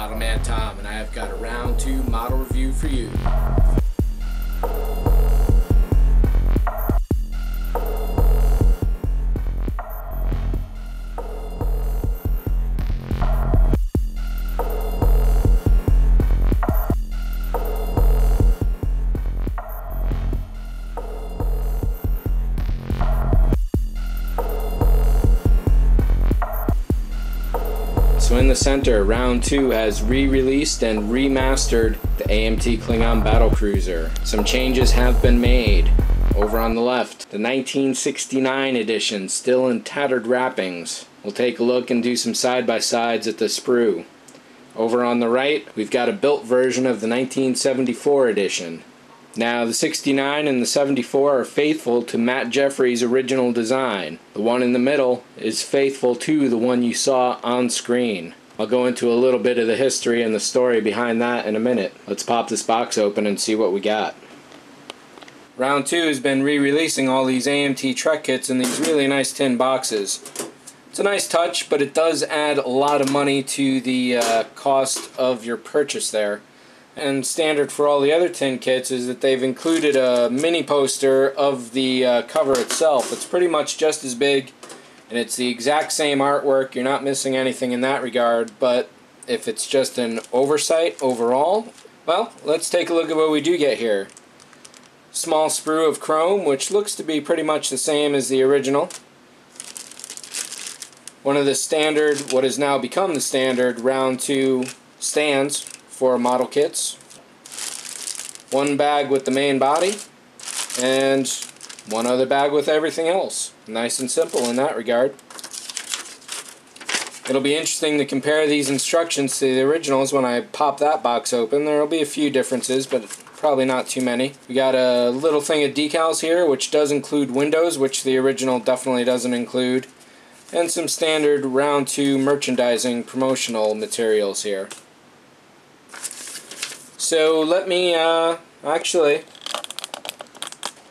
Model Man Tom, and I have got a round 2 model review for you. So in the center, round 2 has re-released and remastered the AMT Klingon Battlecruiser. Some changes have been made. Over on the left, the 1969 edition, still in tattered wrappings. We'll take a look and do some side-by-sides at the sprue. Over on the right, we've got a built version of the 1974 edition. Now, the 69 and the 74 are faithful to Matt Jeffrey's original design. The one in the middle is faithful to the one you saw on screen. I'll go into a little bit of the history and the story behind that in a minute. Let's pop this box open and see what we got. Round 2 has been re-releasing all these AMT Trek kits in these really nice tin boxes. It's a nice touch, but it does add a lot of money to the cost of your purchase there. And standard for all the other tin kits is that they've included a mini poster of the cover itself. It's pretty much just as big, and it's the exact same artwork. You're not missing anything in that regard, but if it's just an oversight overall, well, let's take a look at what we do get here. Small sprue of chrome, which looks to be pretty much the same as the original. One of the standard, what has now become the standard, round 2 stands for model kits. One bag with the main body, and one other bag with everything else. Nice and simple in that regard. It'll be interesting to compare these instructions to the originals when I pop that box open. There'll be a few differences, but probably not too many. We got a little thing of decals here, which does include windows, which the original definitely doesn't include, and some standard round 2 merchandising promotional materials here. So let me, actually,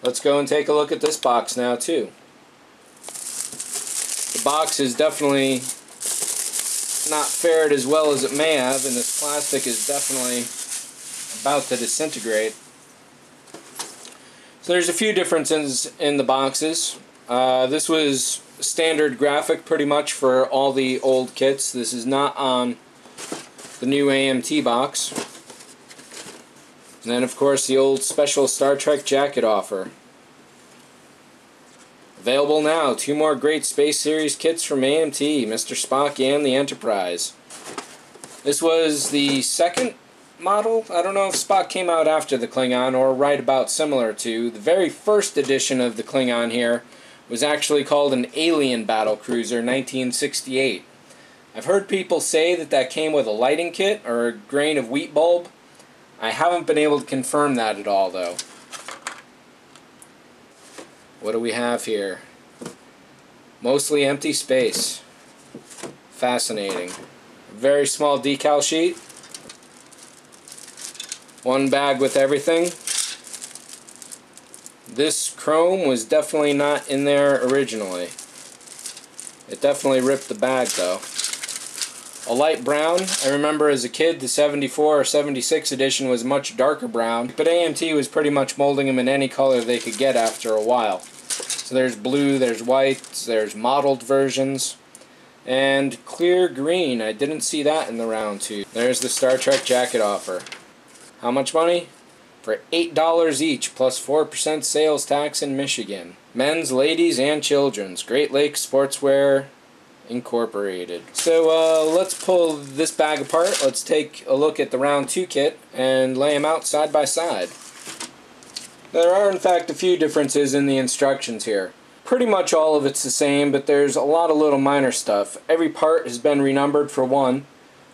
let's go and take a look at this box now too. The box is definitely not fared as well as it may have, and this plastic is definitely about to disintegrate. So there's a few differences in the boxes. This was standard graphic pretty much for all the old kits. This is not on the new AMT box. And then, of course, the old special Star Trek jacket offer. Available now, 2 more great Space Series kits from AMT, Mr. Spock and the Enterprise. This was the second model. I don't know if Spock came out after the Klingon or right about similar to. The very first edition of the Klingon here was actually called an Alien Battlecruiser 1968. I've heard people say that that came with a lighting kit or a grain of wheat bulb. I haven't been able to confirm that at all, though. What do we have here? Mostly empty space. Fascinating. Very small decal sheet. One bag with everything. This chrome was definitely not in there originally. It definitely ripped the bag, though. A light brown. I remember as a kid the 74 or 76 edition was much darker brown, but AMT was pretty much molding them in any color they could get after a while. So there's blue, there's white, there's modeled versions, and clear green. I didn't see that in the round 2. There's the Star Trek jacket offer. How much money? For $8 each plus 4% sales tax in Michigan. Men's, ladies, and children's. Great Lakes Sportswear Incorporated. So let's pull this bag apart. Let's take a look at the round 2 kit and lay them out side by side. There are in fact a few differences in the instructions here. Pretty much all of it's the same, but there's a lot of little minor stuff. Every part has been renumbered for one.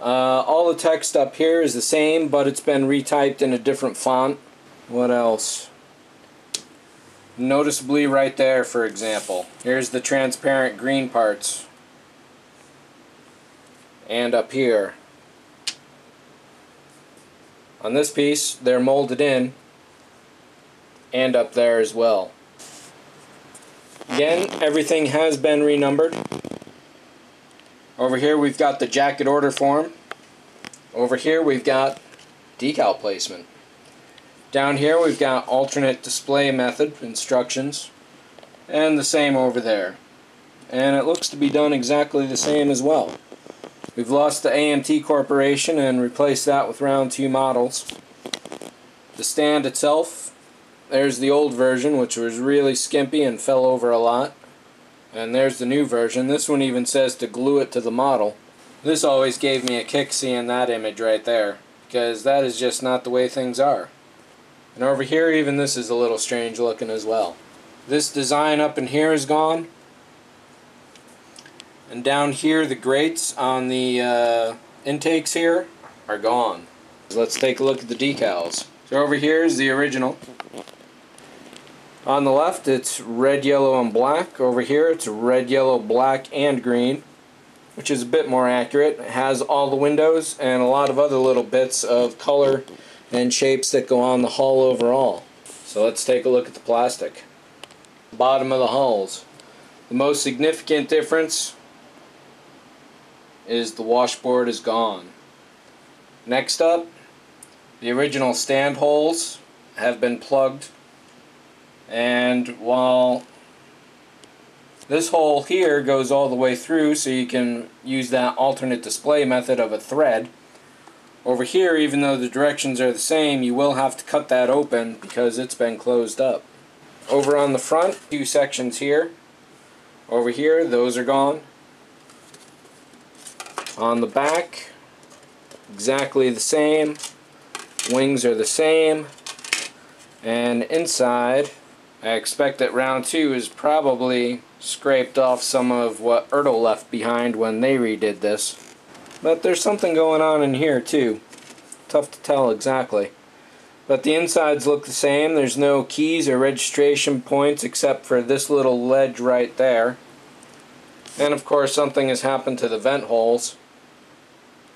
All the text up here is the same, but it's been retyped in a different font. What else? Noticeably right there, for example. Here's the transparent green parts. And up here. On this piece, they're molded in, and up there as well. Again, everything has been renumbered. Over here we've got the jacket order form. Over here we've got decal placement. Down here we've got alternate display method instructions, and the same over there. And it looks to be done exactly the same as well. We've lost the AMT Corporation and replaced that with round 2 models. The stand itself, there's the old version, which was really skimpy and fell over a lot. And there's the new version. This one even says to glue it to the model. This always gave me a kick seeing that image right there, because that is just not the way things are. And over here, even this is a little strange looking as well. This design up in here is gone. And down here, the grates on the intakes here are gone. Let's take a look at the decals. So over here is the original. On the left, it's red, yellow, and black. Over here, it's red, yellow, black, and green, which is a bit more accurate. It has all the windows and a lot of other little bits of color and shapes that go on the hull overall. So let's take a look at the plastic. Bottom of the hulls. The most significant difference is the washboard is gone. Next up, the original stand holes have been plugged, and while this hole here goes all the way through so you can use that alternate display method of a thread, over here, even though the directions are the same, you will have to cut that open because it's been closed up. Over on the front, 2 sections here. Over here, those are gone. On the back, exactly the same. Wings are the same. And inside, I expect that round 2 is probably scraped off some of what Ertl left behind when they redid this. But there's something going on in here too. Tough to tell exactly. But the insides look the same. There's no keys or registration points except for this little ledge right there. And of course something has happened to the vent holes,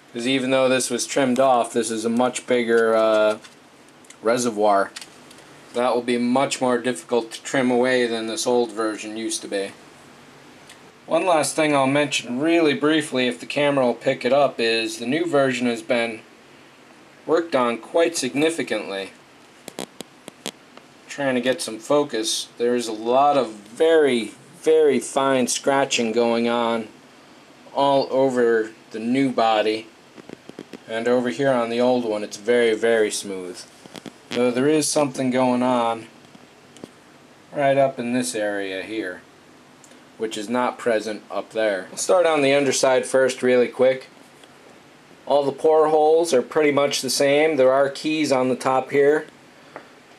because even though this was trimmed off, this is a much bigger reservoir. That will be much more difficult to trim away than this old version used to be. One last thing I'll mention really briefly, if the camera will pick it up, is the new version has been worked on quite significantly. Trying to get some focus. There's a lot of very, very fine scratching going on all over the new body, and over here on the old one it's very, very smooth. So there is something going on right up in this area here, which is not present up there. I'll start on the underside first really quick. All the portholes are pretty much the same. There are keys on the top here.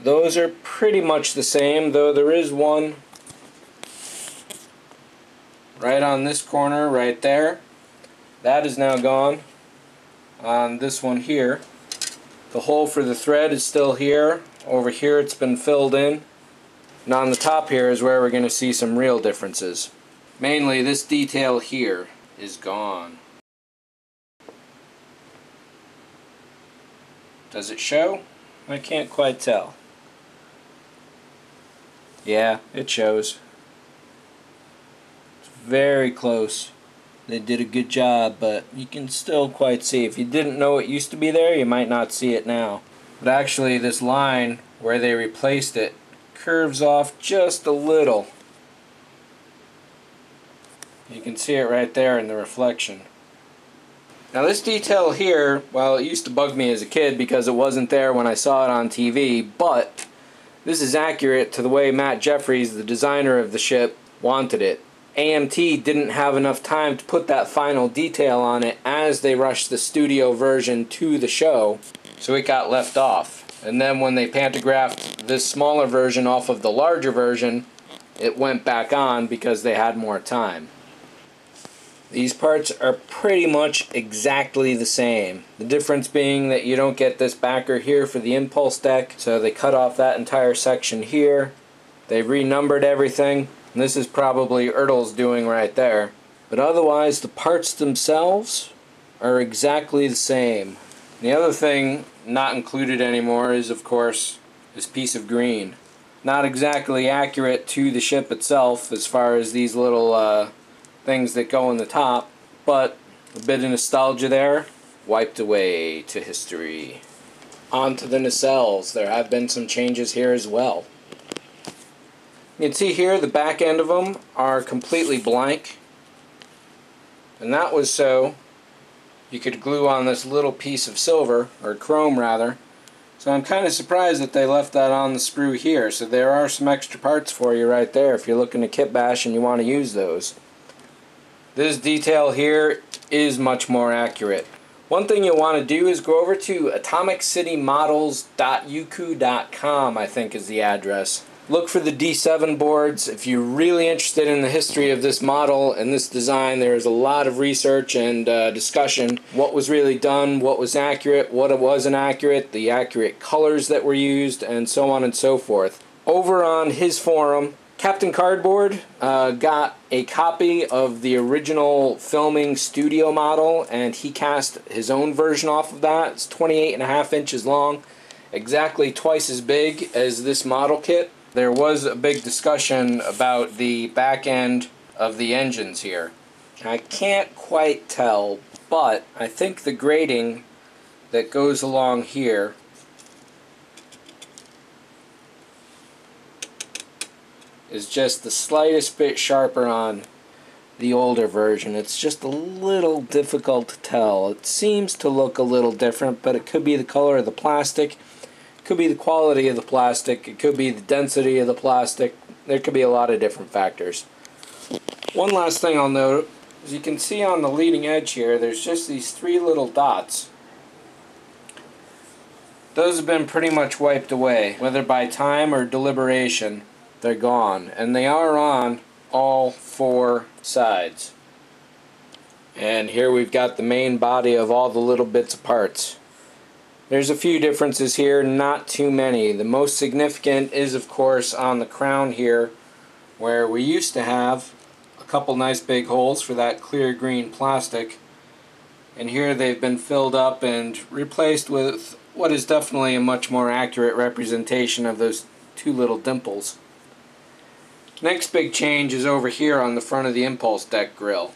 Those are pretty much the same, though there is one right on this corner right there. That is now gone. On this one here, the hole for the thread is still here. Over here it's been filled in. And on the top here is where we're going to see some real differences. Mainly this detail here is gone. Does it show? I can't quite tell. Yeah, it shows. It's very close. They did a good job, but you can still quite see. If you didn't know it used to be there, you might not see it now. But actually this line where they replaced it curves off just a little. You can see it right there in the reflection. Now this detail here, well, it used to bug me as a kid because it wasn't there when I saw it on TV, but this is accurate to the way Matt Jeffries, the designer of the ship, wanted it. AMT didn't have enough time to put that final detail on it as they rushed the studio version to the show, so it got left off. And then when they pantographed this smaller version off of the larger version, it went back on because they had more time. These parts are pretty much exactly the same. The difference being that you don't get this backer here for the impulse deck, so they cut off that entire section here. They renumbered everything. And this is probably Ertl's doing right there. But otherwise, the parts themselves are exactly the same. The other thing not included anymore is, of course, this piece of green. Not exactly accurate to the ship itself as far as these little things that go in the top, but a bit of nostalgia there, wiped away to history. On to the nacelles. There have been some changes here as well. You can see here the back end of them are completely blank, and that was so you could glue on this little piece of silver, or chrome rather. So I'm kind of surprised that they left that on the sprue here. So there are some extra parts for you right there if you're looking to kit bash and you want to use those. This detail here is much more accurate. One thing you'll want to do is go over to atomiccitymodels.uku.com, I think is the address. Look for the D7 boards. If you're really interested in the history of this model and this design, there is a lot of research and discussion. What was really done, what was accurate, what wasn't accurate, the accurate colors that were used, and so on and so forth. Over on his forum, Captain Cardboard got a copy of the original filming studio model, and he cast his own version off of that. It's 28.5 inches long, exactly twice as big as this model kit. There was a big discussion about the back end of the engines here. I can't quite tell, but I think the grating that goes along here is just the slightest bit sharper on the older version. It's just a little difficult to tell. It seems to look a little different, but it could be the color of the plastic. Could be the quality of the plastic, it could be the density of the plastic. There could be a lot of different factors. One last thing I'll note, as you can see on the leading edge here, there's just these 3 little dots. Those have been pretty much wiped away, whether by time or deliberation. They're gone, and they are on all 4 sides. And here we've got the main body of all the little bits of parts. There's a few differences here, not too many. The most significant is, of course, on the crown here, where we used to have a couple nice big holes for that clear green plastic, and here they've been filled up and replaced with what is definitely a much more accurate representation of those 2 little dimples. Next big change is over here on the front of the impulse deck grill.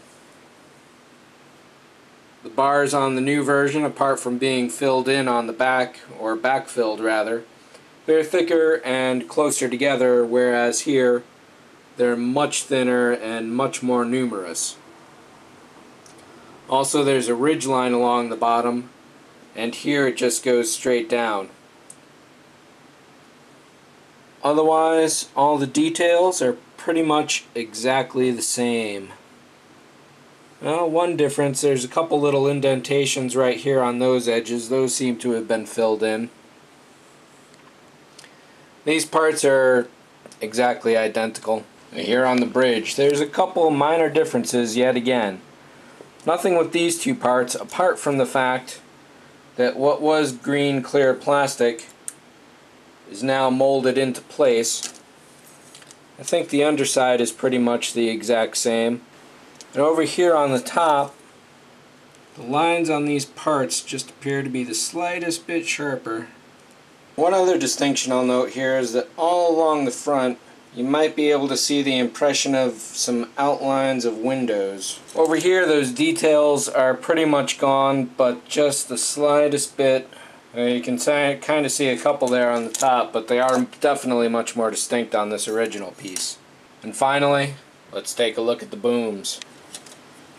The bars on the new version, apart from being filled in on the back, or backfilled rather, they're thicker and closer together, whereas here they're much thinner and much more numerous. Also, there's a ridge line along the bottom, and here it just goes straight down. Otherwise, all the details are pretty much exactly the same. Well, one difference, there's a couple little indentations right here on those edges. Those seem to have been filled in. These parts are exactly identical. Here on the bridge, there's a couple minor differences yet again. Nothing with these 2 parts, apart from the fact that what was green clear plastic is now molded into place. I think the underside is pretty much the exact same. And over here on the top, the lines on these parts just appear to be the slightest bit sharper. One other distinction I'll note here is that all along the front you might be able to see the impression of some outlines of windows. Over here those details are pretty much gone, but just the slightest bit. You can kind of see a couple there on the top, but they are definitely much more distinct on this original piece. And finally, let's take a look at the booms.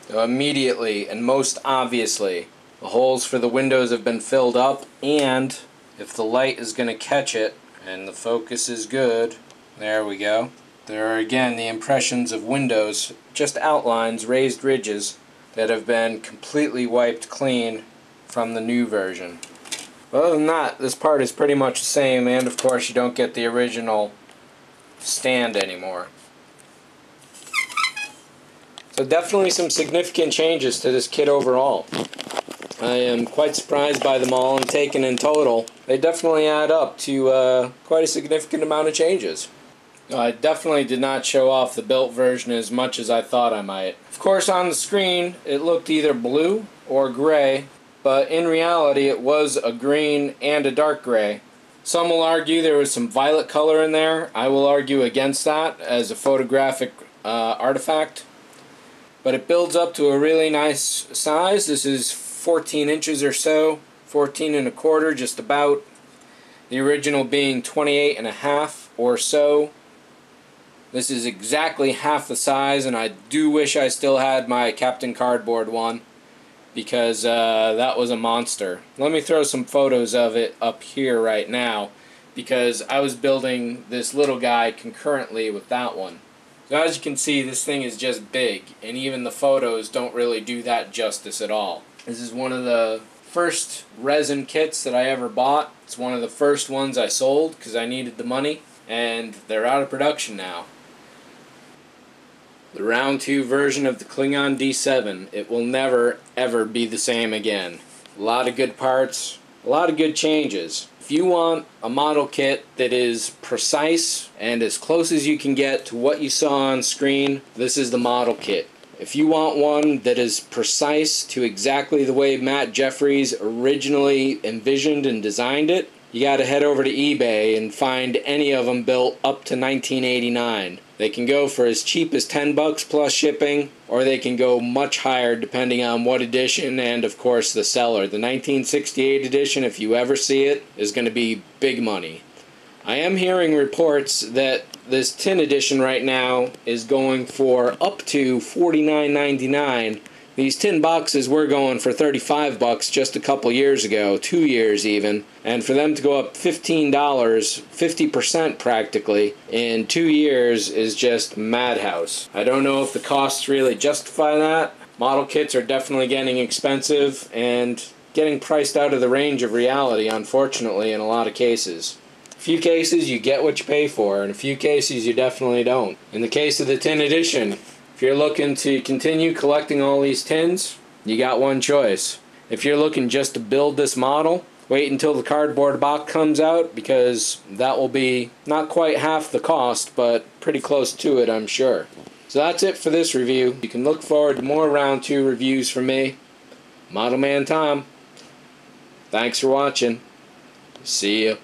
So immediately and most obviously, the holes for the windows have been filled up, and if the light is going to catch it and the focus is good, there we go. There are again the impressions of windows, just outlines, raised ridges that have been completely wiped clean from the new version. But other than that, this part is pretty much the same, and of course you don't get the original stand anymore. So definitely some significant changes to this kit overall. I am quite surprised by them all, and taken in total, they definitely add up to quite a significant amount of changes. I definitely did not show off the built version as much as I thought I might. Of course, on the screen it looked either blue or gray, but in reality it was a green and a dark gray. Some will argue there was some violet color in there. I will argue against that as a photographic artifact. But it builds up to a really nice size. This is 14 inches or so, 14 and a quarter just about. The original being 28 and a half or so. This is exactly half the size, and I do wish I still had my Captain Cardboard one, because that was a monster. Let me throw some photos of it up here right now, because I was building this little guy concurrently with that one. So as you can see, this thing is just big, and even the photos don't really do that justice at all. This is one of the first resin kits that I ever bought. It's one of the first ones I sold because I needed the money, and they're out of production now. The round 2 version of the Klingon D-7. It will never ever be the same again. A lot of good parts, a lot of good changes. If you want a model kit that is precise and as close as you can get to what you saw on screen, this is the model kit. If you want one that is precise to exactly the way Matt Jeffries originally envisioned and designed it, you gotta head over to eBay and find any of them built up to 1989. They can go for as cheap as $10 plus shipping, or they can go much higher depending on what edition and, of course, the seller. The 1968 edition, if you ever see it, is going to be big money. I am hearing reports that this tin edition right now is going for up to $49.99. These tin boxes were going for $35 just a couple years ago, 2 years even, and for them to go up $15, 50% practically, in 2 years is just madhouse. I don't know if the costs really justify that. Model kits are definitely getting expensive and getting priced out of the range of reality, unfortunately, in a lot of cases. A few cases you get what you pay for, and a few cases you definitely don't. In the case of the tin edition, if you're looking to continue collecting all these tins, you got one choice. If you're looking just to build this model, wait until the cardboard box comes out, because that will be not quite half the cost, but pretty close to it, I'm sure. So that's it for this review. You can look forward to more round 2 reviews from me. Model Man Tom. Thanks for watching. See ya.